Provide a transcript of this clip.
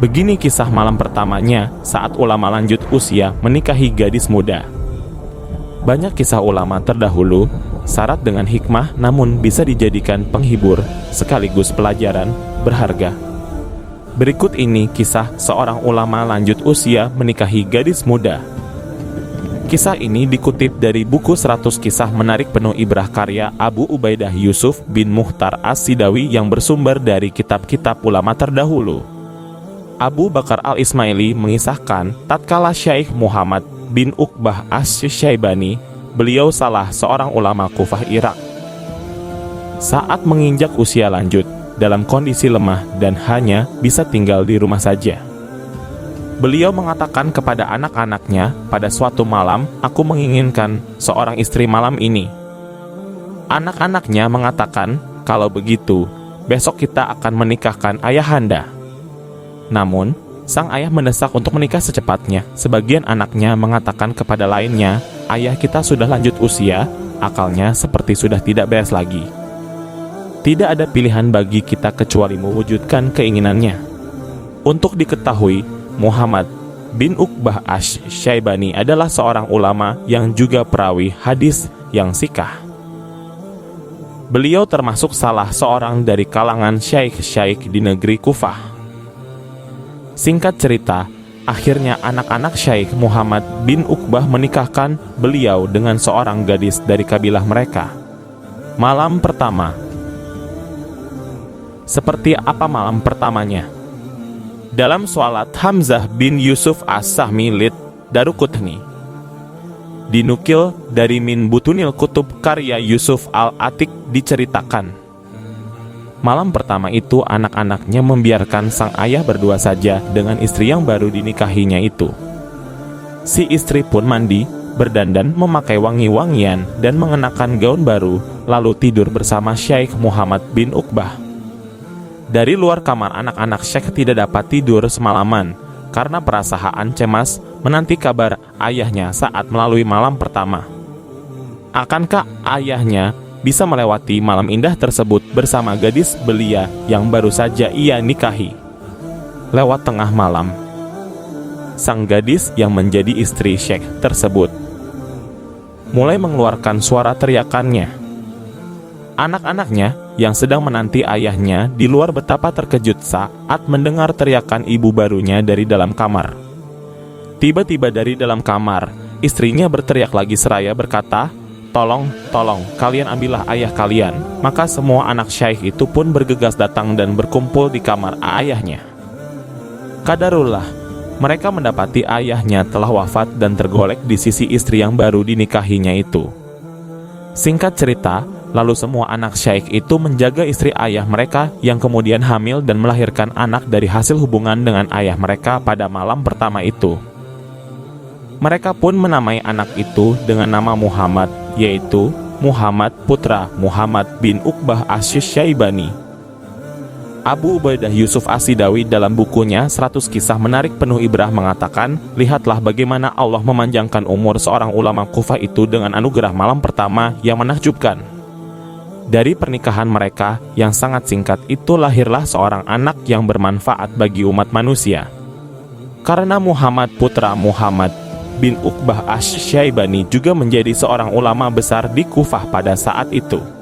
Begini kisah malam pertamanya saat ulama lanjut usia menikahi gadis muda. Banyak kisah ulama terdahulu syarat dengan hikmah namun bisa dijadikan penghibur sekaligus pelajaran berharga. Berikut ini kisah seorang ulama lanjut usia menikahi gadis muda. Kisah ini dikutip dari buku 100 kisah menarik penuh ibrah karya Abu Ubaidah Yusuf bin Muhtar As-Sidawi yang bersumber dari kitab-kitab ulama terdahulu. Abu Bakar Al-Ismaili mengisahkan tatkala Syekh Muhammad bin Uqbah Asy-Syaibani, beliau salah seorang ulama Kufah Irak. Saat menginjak usia lanjut, dalam kondisi lemah dan hanya bisa tinggal di rumah saja, beliau mengatakan kepada anak-anaknya, pada suatu malam, aku menginginkan seorang istri malam ini. Anak-anaknya mengatakan, kalau begitu, besok kita akan menikahkan ayahanda. Namun, sang ayah mendesak untuk menikah secepatnya. Sebagian anaknya mengatakan kepada lainnya, ayah kita sudah lanjut usia, akalnya seperti sudah tidak beres lagi. Tidak ada pilihan bagi kita kecuali mewujudkan keinginannya. Untuk diketahui, Muhammad bin Uqbah Asy-Syaibani adalah seorang ulama yang juga perawi hadis yang sikah. Beliau termasuk salah seorang dari kalangan syaikh-syaikh di negeri Kufah. Singkat cerita, akhirnya anak-anak Syaikh Muhammad bin Uqbah menikahkan beliau dengan seorang gadis dari kabilah mereka. Malam pertama. Seperti apa malam pertamanya? Dalam sholat Hamzah bin Yusuf As-Sahmi Lid Daruqutni, dinukil dari Min Butunil Kutub karya Yusuf Al-Atik diceritakan, malam pertama itu anak-anaknya membiarkan sang ayah berdua saja dengan istri yang baru dinikahinya itu. Si istri pun mandi, berdandan, memakai wangi-wangian dan mengenakan gaun baru, lalu tidur bersama Syekh Muhammad bin Uqbah. Dari luar kamar anak-anak Syekh tidak dapat tidur semalaman karena perasaan cemas menanti kabar ayahnya saat melalui malam pertama. Akankah ayahnya bisa melewati malam indah tersebut bersama gadis belia yang baru saja ia nikahi? Lewat tengah malam, sang gadis yang menjadi istri Syekh tersebut mulai mengeluarkan suara teriakannya. Anak-anaknya yang sedang menanti ayahnya di luar betapa terkejut saat mendengar teriakan ibu barunya dari dalam kamar. Tiba-tiba dari dalam kamar, istrinya berteriak lagi seraya berkata, "Tolong, tolong, kalian ambillah ayah kalian." Maka semua anak Syekh itu pun bergegas datang dan berkumpul di kamar ayahnya. Qadarullah, mereka mendapati ayahnya telah wafat dan tergolek di sisi istri yang baru dinikahinya itu. Singkat cerita, lalu semua anak Syekh itu menjaga istri ayah mereka yang kemudian hamil dan melahirkan anak dari hasil hubungan dengan ayah mereka pada malam pertama itu. Mereka pun menamai anak itu dengan nama Muhammad, yaitu Muhammad putra Muhammad bin Uqbah Asy-Syaibani. Abu Ubaidah Yusuf As-Sidawi dalam bukunya 100 kisah menarik penuh ibrah mengatakan, lihatlah bagaimana Allah memanjangkan umur seorang ulama Kufah itu dengan anugerah malam pertama yang menakjubkan. Dari pernikahan mereka yang sangat singkat itu lahirlah seorang anak yang bermanfaat bagi umat manusia. Karena Muhammad putra Muhammad bin Uqbah Asy-Syaibani juga menjadi seorang ulama besar di Kufah pada saat itu.